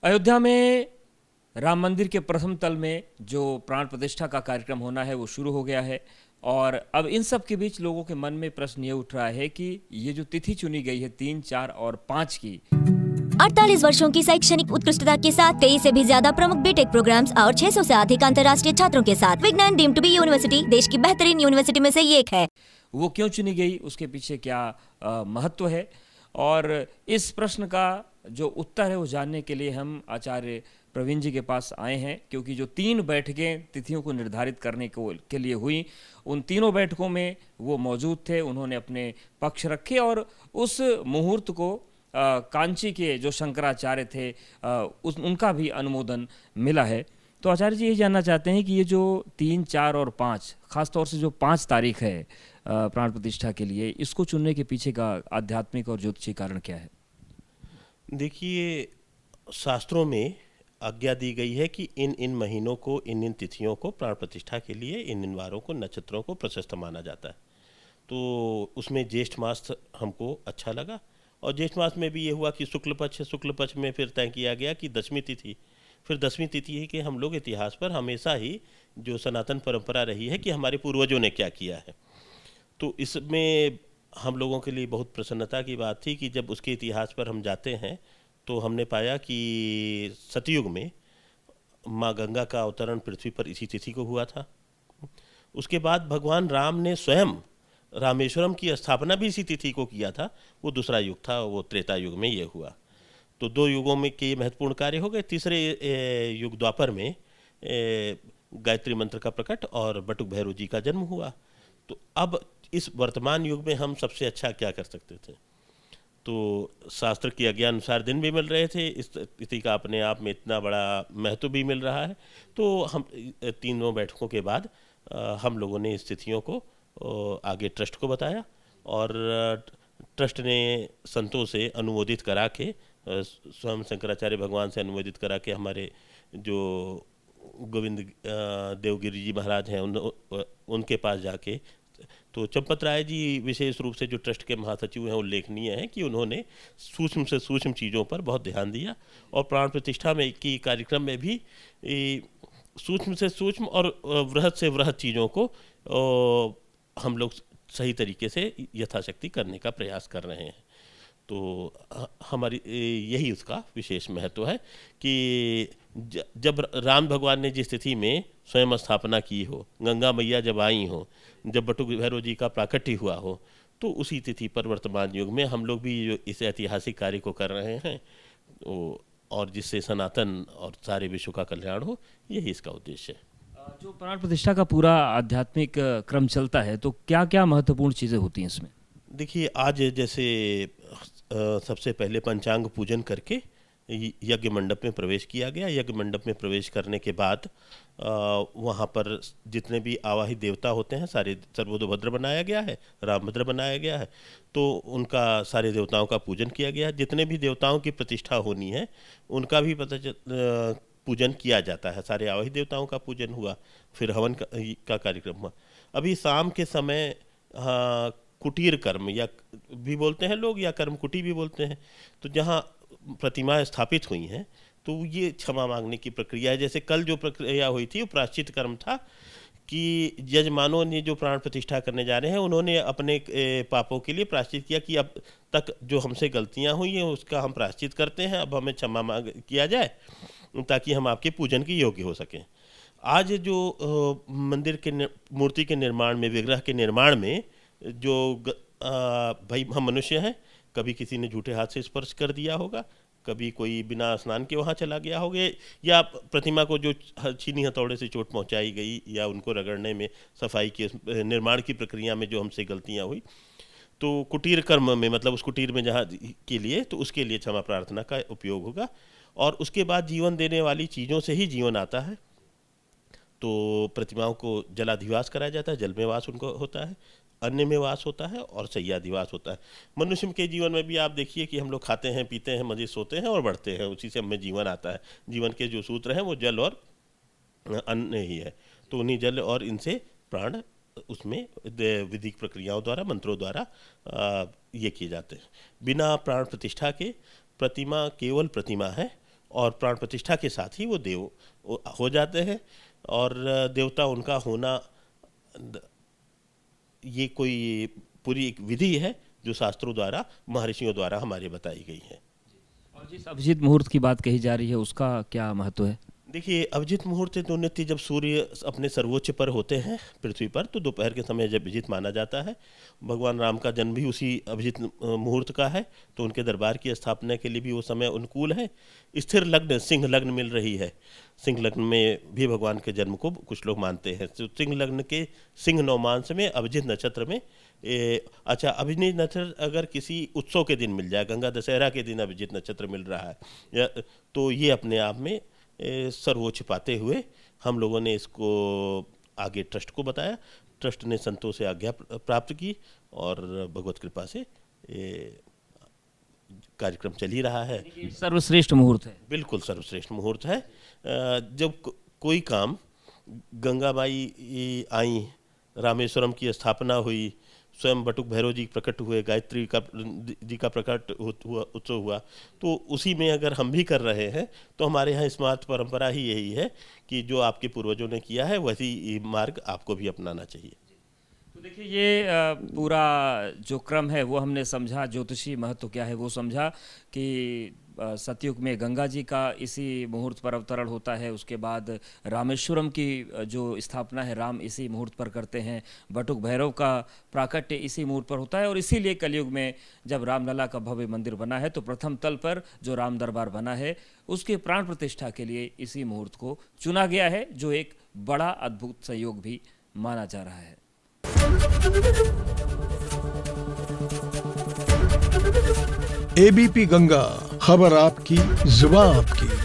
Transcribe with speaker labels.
Speaker 1: अयोध्या में राम मंदिर के प्रथम तल में जो प्राण प्रतिष्ठा का कार्यक्रम होना है वो शुरू हो गया है। और अब इन सब के बीच लोगों के मन में प्रश्न ये उठ रहा है कि ये जो तिथि चुनी गई है 3, 4 और 5 की,
Speaker 2: 48 वर्षों की शैक्षणिक उत्कृष्टता के साथ 23 से भी ज्यादा प्रमुख बीटेक प्रोग्राम्स और 600 से अधिक अंतर्राष्ट्रीय छात्रों के साथ विज्ञान डीम्ड टू बी यूनिवर्सिटी देश की बेहतरीन यूनिवर्सिटी में से एक है।
Speaker 1: वो क्यों चुनी गई, उसके पीछे क्या महत्व है, और इस प्रश्न का जो उत्तर है वो जानने के लिए हम आचार्य प्रवीण जी के पास आए हैं। क्योंकि जो 3 बैठकें तिथियों को निर्धारित करने के लिए हुई, उन तीनों बैठकों में वो मौजूद थे। उन्होंने अपने पक्ष रखे और उस मुहूर्त को कांची के जो शंकराचार्य थे उनका भी अनुमोदन मिला है। तो आचार्य जी ये जानना चाहते हैं कि ये जो 3, 4 और 5, खासतौर से जो 5 तारीख है प्राण प्रतिष्ठा के लिए, इसको चुनने के पीछे का आध्यात्मिक और ज्योतिषीय कारण क्या है?
Speaker 3: देखिए, शास्त्रों में आज्ञा दी गई है कि इन महीनों को, इन तिथियों को प्राण प्रतिष्ठा के लिए इन वारों को, नक्षत्रों को प्रशस्त माना जाता है। तो उसमें ज्येष्ठ मास हमको अच्छा लगा, और ज्येष्ठ मास में भी ये हुआ कि शुक्ल पक्ष में फिर तय किया गया कि 10वीं तिथि। फिर 10वीं तिथि है कि हम लोग इतिहास पर हमेशा ही जो सनातन परंपरा रही है कि हमारे पूर्वजों ने क्या किया है, तो इसमें हम लोगों के लिए बहुत प्रसन्नता की बात थी कि जब उसके इतिहास पर हम जाते हैं तो हमने पाया कि सतयुग में माँ गंगा का अवतरण पृथ्वी पर इसी तिथि को हुआ था। उसके बाद भगवान राम ने स्वयं रामेश्वरम की स्थापना भी इसी तिथि को किया था। वो दूसरा युग था, वो त्रेता युग में ये हुआ। तो 2 युगों में के महत्वपूर्ण कार्य हो गए। तीसरे युग द्वापर में गायत्री मंत्र का प्रकट और बटुक भैरव जी का जन्म हुआ। तो अब इस वर्तमान युग में हम सबसे अच्छा क्या कर सकते थे? तो शास्त्र की आज्ञा अनुसार दिन भी मिल रहे थे, इस तिथि का अपने आप में इतना बड़ा महत्व भी मिल रहा है। तो हम तीनों बैठकों के बाद हम लोगों ने इस तिथियों को आगे ट्रस्ट को बताया, और ट्रस्ट ने संतों से अनुमोदित करा के, स्वयं शंकराचार्य भगवान से अनुमोदित करा के, हमारे जो गोविंद देवगिरी जी महाराज हैं उनके पास जाके, तो चंपत राय जी विशेष रूप से जो ट्रस्ट के महासचिव हैं, उल्लेखनीय है कि उन्होंने सूक्ष्म से सूक्ष्म चीज़ों पर बहुत ध्यान दिया, और प्राण प्रतिष्ठा में की कार्यक्रम में भी सूक्ष्म से सूक्ष्म और वृहद से वृहद चीज़ों को हम लोग सही तरीके से यथाशक्ति करने का प्रयास कर रहे हैं। तो हमारी यही उसका विशेष महत्व है कि जब राम भगवान ने जिस तिथि में स्वयं स्थापना की हो, गंगा मैया जब आई हो, जब बटुक भैरव जी का प्राकट्य हुआ हो, तो उसी तिथि पर वर्तमान युग में हम लोग भी जो इस ऐतिहासिक कार्य को कर रहे हैं, और जिससे सनातन और सारे विश्व का कल्याण हो, यही इसका उद्देश्य है।
Speaker 1: जो प्राण प्रतिष्ठा का पूरा आध्यात्मिक क्रम चलता है, तो क्या क्या महत्वपूर्ण चीज़ें होती हैं इसमें?
Speaker 3: देखिए, आज जैसे सबसे पहले पंचांग पूजन करके यज्ञ मंडप में प्रवेश किया गया। यज्ञ मंडप में प्रवेश करने के बाद वहाँ पर जितने भी आवाहित देवता होते हैं सारे सर्वतोभद्र बनाया गया है, रामभद्र बनाया गया है। तो उनका, सारे देवताओं का पूजन किया गया है। जितने भी देवताओं की प्रतिष्ठा होनी है उनका भी पूजन किया जाता है। सारे आवाहित देवताओं का पूजन हुआ, फिर हवन का कार्यक्रम हुआ। अभी शाम के समय कुटीर कर्म या भी बोलते हैं लोग, या कर्म कुटी भी बोलते हैं, तो जहाँ प्रतिमाएं स्थापित हुई हैं, तो ये क्षमा मांगने की प्रक्रिया है। जैसे कल जो प्रक्रिया हुई थी वो प्रायश्चित कर्म था कि यजमानों ने जो प्राण प्रतिष्ठा करने जा रहे हैं, उन्होंने अपने पापों के लिए प्रायश्चित किया कि अब तक जो हमसे गलतियां हुई हैं उसका हम प्रायश्चित करते हैं, अब हमें क्षमा मांग किया जाए ताकि हम आपके पूजन के योग्य हो सकें। आज जो मंदिर के मूर्ति के निर्माण में, विग्रह के निर्माण में जो भाई हम मनुष्य हैं, कभी किसी ने झूठे हाथ से स्पर्श कर दिया होगा, कभी कोई बिना स्नान के वहाँ चला गया होगा, या प्रतिमा को जो छीनी हथौड़े से चोट पहुँचाई गई, या उनको रगड़ने में, सफाई के निर्माण की प्रक्रिया में जो हमसे गलतियाँ हुई, तो कुटीर कर्म में, मतलब उस कुटीर में जहाँ के लिए, तो उसके लिए क्षमा प्रार्थना का उपयोग होगा। और उसके बाद जीवन देने वाली चीज़ों से ही जीवन आता है। तो प्रतिमाओं को जलाधिवास कराया जाता है, जल में वास उनको होता है, अन्न में वास होता है, और शय्याधिवास होता है। मनुष्य के जीवन में भी आप देखिए कि हम लोग खाते हैं, पीते हैं, मजे सोते हैं और बढ़ते हैं, उसी से हमें जीवन आता है। जीवन के जो सूत्र हैं वो जल और अन्न ही है। तो उन्हीं जल और इनसे प्राण उसमें विधिक प्रक्रियाओं द्वारा, मंत्रों द्वारा ये किए जाते हैं। बिना प्राण प्रतिष्ठा के प्रतिमा केवल प्रतिमा है, और प्राण प्रतिष्ठा के साथ ही वो देव हो जाते हैं। और देवता उनका होना ये कोई पूरी एक विधि है जो शास्त्रों द्वारा, महर्षियों द्वारा हमारे बताई गई है।
Speaker 1: और जिस अभिजीत मुहूर्त की बात कही जा रही है उसका क्या महत्व है?
Speaker 3: देखिए, अभिजीत मुहूर्त तो नित्य जब सूर्य अपने सर्वोच्च पर होते हैं पृथ्वी पर, तो दोपहर के समय जब अभिजीत माना जाता है। भगवान राम का जन्म भी उसी अभिजीत मुहूर्त का है, तो उनके दरबार की स्थापना के लिए भी वो समय अनुकूल है। स्थिर लग्न, सिंह लग्न मिल रही है। सिंह लग्न में भी भगवान के जन्म को कुछ लोग मानते हैं। तो सिंह लग्न के सिंह नवमांश में अभिजीत नक्षत्र में अच्छा, अभिजीत नक्षत्र अगर किसी उत्सव के दिन मिल जाए, गंगा दशहरा के दिन अभिजीत नक्षत्र मिल रहा है, तो ये अपने आप में सर्वोच्च पाते हुए हम लोगों ने इसको आगे ट्रस्ट को बताया। ट्रस्ट ने संतों से आज्ञा प्राप्त की और भगवत कृपा से ये कार्यक्रम चल ही रहा है।
Speaker 1: सर्वश्रेष्ठ मुहूर्त है।
Speaker 3: बिल्कुल सर्वश्रेष्ठ मुहूर्त है। जब कोई काम, गंगा माई आई, रामेश्वरम की स्थापना हुई, स्वयं बटुक भैरव जी प्रकट हुए, गायत्री जी का प्रकट हुआ, उत्सव हुआ, तो उसी में अगर हम भी कर रहे हैं तो हमारे यहाँ स्मार्ट परंपरा ही यही है कि जो आपके पूर्वजों ने किया है वही मार्ग आपको भी अपनाना चाहिए।
Speaker 1: तो देखिए, ये पूरा जो क्रम है वो हमने समझा, ज्योतिषी महत्व क्या है वो समझा कि सतयुग में गंगा जी का इसी मुहूर्त पर अवतरण होता है। उसके बाद रामेश्वरम की जो स्थापना है राम इसी मुहूर्त पर करते हैं। बटुक भैरव का प्राकट्य इसी मुहूर्त पर होता है। और इसीलिए कलयुग में जब रामलला का भव्य मंदिर बना है तो प्रथम तल पर जो राम दरबार बना है उसके प्राण प्रतिष्ठा के लिए इसी मुहूर्त को चुना गया है, जो एक बड़ा अद्भुत संयोग भी माना जा रहा है।
Speaker 4: एबीपी गंगा, खबर आपकी, जुबान आपकी।